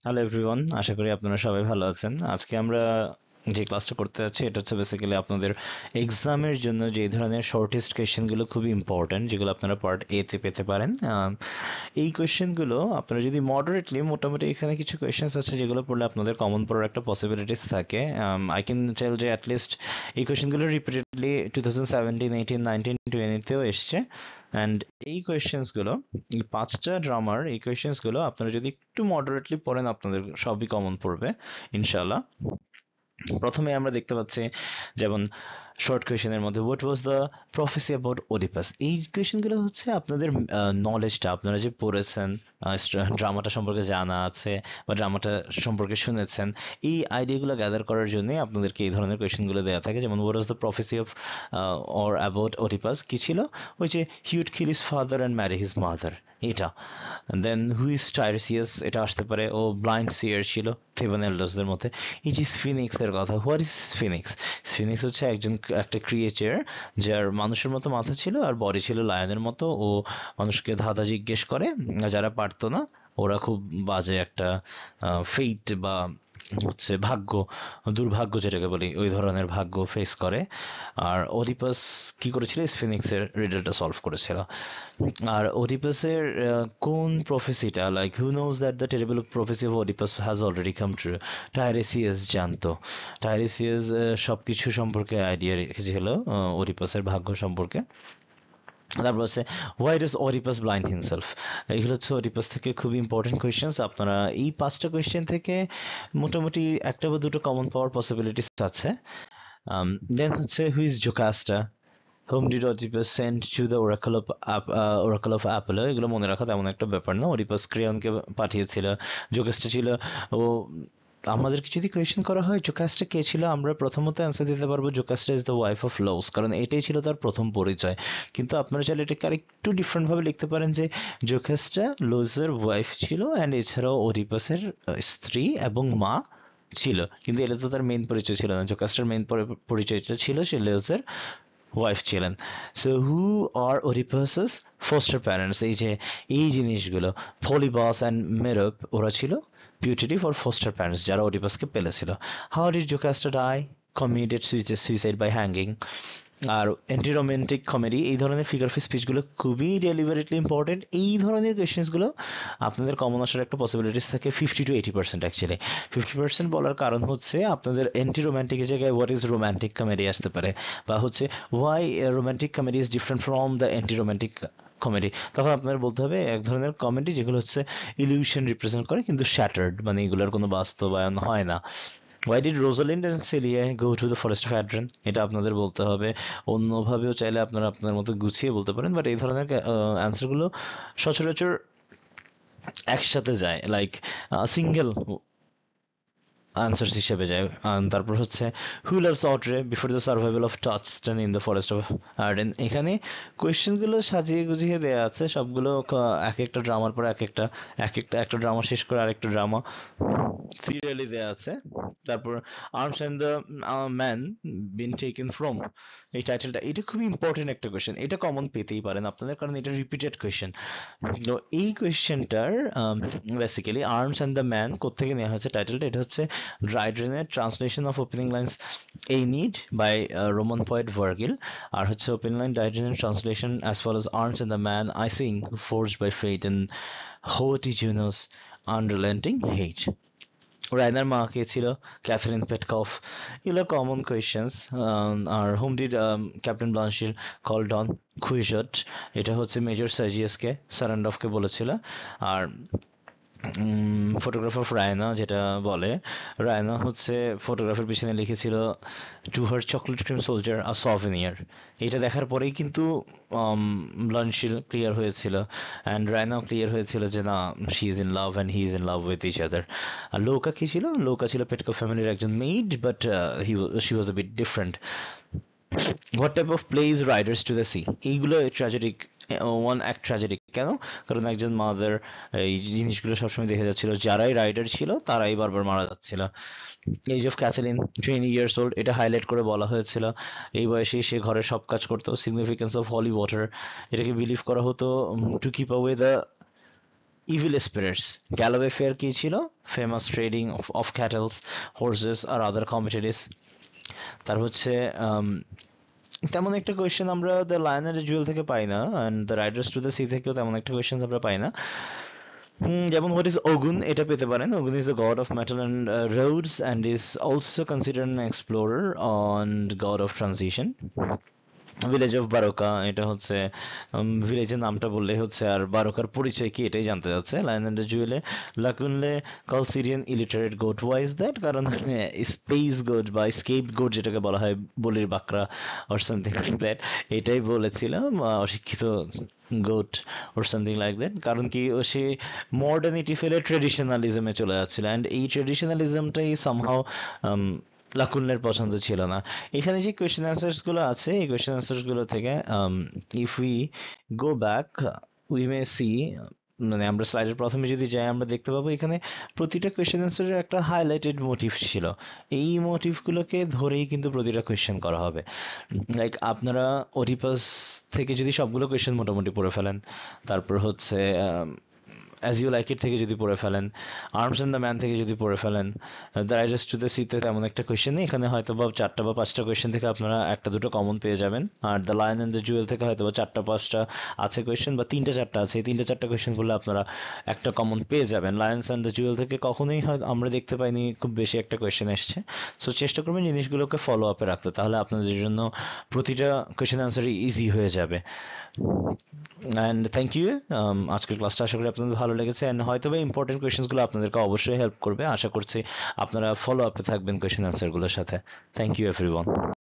Hello everyone, আশা করি আপনারা সবাই ভালো আছেন। আজকে আমরা যে ক্লাসটা করতে যাচ্ছি এটা হচ্ছে বেসিক্যালি আপনাদের এক্সামের জন্য যে ধরনের শর্টেস্ট কোয়েশ্চেনগুলো খুবই ইম্পর্ট্যান্ট, যেগুলো আপনারা পার্ট এ তে পেতে পারেন। এই কোয়েশ্চেনগুলো আপনারা যদি মডারেটলি, মোটামুটি এখানে কিছু কোয়েশ্চেন্স আছে যেগুলো পড়লে আপনাদের কমন পড়ার একটা পসিবিলিটিস থাকে। আই ক্যান টেল যে অ্যাটলিস্ট এই কোয়েশ্চেনগুলো রিপিটেডলি 2017, 18, 19, 20তেও এসছে। অ্যান্ড এই কোয়েশ্চেন্সগুলো, এই পাঁচটা ড্রামার এই কোয়েশ্চেন্সগুলো আপনারা যদি একটু মডারেটলি পড়েন আপনাদের সবই কমন পড়বে ইনশাল্লাহ। প্রথমে আমরা দেখতে পাচ্ছি যেমন শর্ট কোয়েশনের মধ্যে what was the প্রফেসি about Oedipus. এই কোয়েশনগুলো হচ্ছে আপনাদের নলেজটা, আপনারা যে পড়েছেন, ড্রামাটা সম্পর্কে জানা আছে বা ড্রামাটা সম্পর্কে শুনেছেন, এই আইডিয়াগুলো গ্যাদার করার জন্য আপনাদেরকে এই ধরনের কোয়েশনগুলো দেওয়া থাকে। যেমন what was the prophecy of or about Oedipus, কি ছিল? ওই যে he would kill his father and marry his mother, এটা। দেন হু ইজ টাইরেসিয়াস, এটা আসতে পারে, ও ব্লাইন্ড সিয়ার ছিল থেবান এল্ডার্সদের মধ্যে। এই যে স্ফিনিক্স এর কথা, হোয়াট ইজ স্ফিনিক্স? স্ফিনিক্স হচ্ছে একটা ক্রিয়েচার যার মানুষের মতো মাথা ছিল আর বডি ছিল লায়নের মতো। ও মানুষকে ধাঁধা জিজ্ঞেস করে, যারা পারতো না ওরা খুব বাজে একটা ফেইট বা হচ্ছে ভাগ্য, দুর্ভাগ্য যেটাকে বলি, ওই ধরনের ভাগ্য ফেস করে। আর ওডিপাস কি করেছিল? স্ফিনিক্সের রিডলটা সলভ করেছিল। আর ওডিপাসের কোন প্রফেসিটা, like who knows that the terrible prophecy of Oedipus has already come true? Tiresias জানতো। টাইরেসিয়াস সবকিছু সম্পর্কে আইডিয়া রেখেছিল ওডিপাসের ভাগ্য সম্পর্কে। তারপর হচ্ছে হোয়াই ডাজ অডিপাস ব্লাইন্ড হিমসেলফ? এগুলো হচ্ছে অডিপাস থেকে খুবই ইম্পর্টেন্ট কোয়েশ্চেন্স। আপনারা এই পাঁচটা কোয়েশ্চেন থেকে মোটামুটি একটা বা দুটো কমন পাওয়ার পসিবিলিটিস আছে। দেন হচ্ছে who is Jocasta? Whom did Oedipus send to the oracle of Apollo? এগুলো মনে রাখা তেমন একটা ব্যাপার না। অডিপাস ক্রেয়নকে পাঠিয়েছিল। জোকাস্টা ছিল ও। আমাদেরকে যদি কোয়েশ্চেন করা হয় জোকাস্টা কে ছিল, আমরা প্রথমত অ্যান্সার দিতে পারবো Jocasta is the wife of lose, কারণ এটাই ছিল তার প্রথম পরিচয়। কিন্তু আপনারা চাইলে এটাকে আরেকটু ডিফারেন্টভাবে লিখতে পারেন যে জোকাস্টা লোজের ওয়াইফ ছিল অ্যান্ড এছাড়াও অডিপাসের স্ত্রী এবং মা ছিল। কিন্তু এটা তো তার মেইন পরিচয় ছিল না। জোকাস্টার মেইন পরিচয়টা ছিল সে লেওসের ওয়াইফ ছিলেন। সো হু আর ওডিপাসেস ফস্টার প্যারেন্টস? এই যে এই জিনিসগুলো, পলিবাস অ্যান্ড মেরব, ওরা ছিল পিউটেটিভ অর ফস্টার প্যারেন্টস যারা ওডিপাসকে পেলেছিল। How did Jocasta die? Committed suicide by hanging. আর অ্যান্টি রোমান্টিক কমেডি, এই ধরনের ফিগার অফ স্পিচগুলো খুবই ডেলিভারেটলি ইম্পর্টেন্ট। এই ধরনের কোয়েশ্চেন্সগুলো আপনাদের কমন আসার একটা পসিবিলিটিস থাকে 50 to 80%। অ্যাকচুয়ালি 50% বলার কারণ হচ্ছে আপনাদের অ্যান্টি রোম্যান্টিকের জায়গায় হোয়াট ইজ রোম্যান্টিক কমেডি আসতে পারে, বা হচ্ছে why romantic comedy is different from the anti romantic comedy. তখন আপনার বলতে হবে এক ধরনের কমেডি যেগুলো হচ্ছে ইলিউশন রিপ্রেজেন্ট করে কিন্তু শ্যাটার্ড, মানে এগুলোর কোনো বাস্তবায়ন হয় না। Why did Rosalind and Celia go to the forest of Hadron? এটা আপনাদের বলতে হবে। অন্যভাবেও চাইলে আপনারা আপনার মতো গুছিয়ে বলতে পারেন, বাট এই ধরনের অ্যান্সারগুলো সচরাচর একসাথে যায়, লাইক সিঙ্গেল আনসার্স হিসেবে যায়। তারপর হচ্ছে who loves Audrey before the survival of Touchstone in the forest of Arden? এখানে কোয়েশ্চেনগুলো সাজিয়ে গুছিয়ে দেওয়া আছে সবগুলো, এক একটা ড্রামার পর একটা ড্রামা শেষ করে আরেকটা ড্রামা সিরিয়ালি দেওয়া আছে। তারপর arms and the man been taken from, এই টাইটেলটা, এটা খুবই ইম্পর্টেন্ট একটা কোয়েশ্চেন। এটা কমন পেতেই পারেন আপনাদের, কারণ এটা রিপিটেড কোয়েশ্চেন। তো এই কোয়েশ্চেনটার basically arms and the man কোত্থেকে নেওয়া হয়েছে টাইটেলটা, এটা হচ্ছে ড্রাইডেনের translation of opening lines Aeneid by Roman poet Virgil. আর হচ্ছে ওপেনিং লাইন ড্রাইডেনের translation as for as arms and the man I sing forged by fate and haughty Juno's unrelenting hate. রায়নার মা কে ছিল? Catherine Petkoff. এগুলো common questions. আর whom did Captain Bluntschli call Don Quixote? এটা হচ্ছে major সার্জিয়াসকে সারান্ডফকে বলেছিল। আর ফটোগ্রাফার রায়না যেটা বলে, রায়না হচ্ছে ফটোগ্রাফের পিছনে লিখেছিল to her chocolate cream soldier a souvenir. এটা দেখার পরেই কিন্তু ব্লানশিল ক্লিয়ার হয়েছিল, অ্যান্ড রায়নাও ক্লিয়ার হয়েছিল যে না, she is in love and he is in love with each other. আর লৌকা কি ছিল? লৌকা ছিল পেটকো ফ্যামিলির একজন maid, but she was a bit different. What type of play is Riders to the Sea? এইগুলো tragedic, one act ট্র্যাজেডিক। কেন? কারণ একজন মাদার, এই জিনিসগুলো সবসময় দেখা যাচ্ছিল যারাই রাইডার ছিল তারাই বারবার মারা যাচ্ছিল। Age of Kathleen 20 years old, এটা হাইলাইট করে বলা হয়েছিল। এই বয়সে সে ঘরের সব কাজ করতো। সিগনিফিকেন্স অফ হলি ওয়াটার, এটাকে বিলিভ করা হতো to keep away the evil spirits. Galway fair কি ছিল? Famous trading of cattles, horses আর আদার কমোডিটিস। তার হচ্ছে তেমন একটা কোয়েশ্চেন আমরা the Lion and the Jewel থেকে পাই না, and the Riders to the Sea থেকেও তেমন একটা কোয়েশ্চেন আমরা পাই না। যেমন হোয়াট ইজ ওগুন, এটা পেতে পারেন। Ogun is the god of metal and roads and is also considered an explorer and god of transition. Village of Baroka, এটা হচ্ছে ভিলেজের নামটা বললেই হচ্ছে আর বারোকার পরিচয় কি এটাই জানতে যাচ্ছে। লায়ন অ্যান্ড দ্য জুয়েলে Lakunle call Sidi an illiterate goat, why is that? কারণ স্পেস গোট বা স্কেপ গোট যেটাকে বলা হয়, বলির বাকরা অর সামথিং লাইক দ্যাট, এটাই বলেছিলাম, অশিক্ষিত goat or something like that. কারণ কি, ও সে মডার্নিটি ফেলে ট্রেডিশনালিজমে চলে যাচ্ছিল, অ্যান্ড এই ট্রেডিশনালিজমটাই সামহাও লাকুনের পছন্দ ছিল না। এখানে যে কোয়েশ্চেন অ্যান্সার্স গুলো আছে, এই কোয়েশ্চেন অ্যান্সার্স গুলো থেকে if we go back we may see, মানে আমরা স্লাইডের প্রথমে যদি যাই আমরা দেখতে পাবো এখানে প্রতিটা কোয়েশ্চেন অ্যান্সারের একটা হাইলাইটেড মোটিভ ছিল। এই মোটিভগুলোকে ধরেই কিন্তু প্রতিটা কোয়েশ্চেন করা হবে। লাইক আপনারা ওডিপাস থেকে যদি সবগুলো কোয়েশ্চেন মোটামুটি পড়ে ফেলেন, তারপর হচ্ছে অ্যাজ ইউ লাইক ইট থেকে যদি পড়ে ফেলেন, আর্মস অ্যান্ড দ্য ম্যান থেকে যদি পড়ে ফেলেন, দ্য রাইডার্স টু দ্য সিতে তেমন একটা কোয়েশ্চেন নেই, এখানে হয়তো বা 4টা বা 5টা কোয়েশ্চেন থেকে আপনারা একটা দুটো কমন পেয়ে যাবেন। Are the lion and the Jewel থেকে হয়তো বা 4টা 5টা আছে কোয়েশ্চেন, বা 3টে 4টা আছে, এই 3টে 4টা কোয়েশ্চেন করলে আপনারা একটা কমন পেয়ে যাবেন। লায়ন্স অ্যান্ড দ্য জুয়েল থেকে কখনোই হয়তো আমরা দেখতে পাইনি খুব বেশি একটা কোয়েশ্চেন এসছে। সো চেষ্টা করবেন জিনিসগুলোকে ফলো আপে রাখতে, তাহলে আপনাদের জন্য প্রতিটা কোয়েশ্চেন অ্যান্সারই ইজি হয়ে যাবে। And thank you. আজকের ক্লাসটা আশা করি আপনাদের ভালো লেগেছে, অ্যান্ড হয়তো বা ইম্পর্টেন্ট কোয়েশ্চেন্সগুলো আপনাদেরকে অবশ্যই হেল্প করবে। আশা করছি আপনারা ফলো আপে থাকবেন কোয়েশ্চেন অ্যান্সারগুলোর সাথে। Thank you everyone.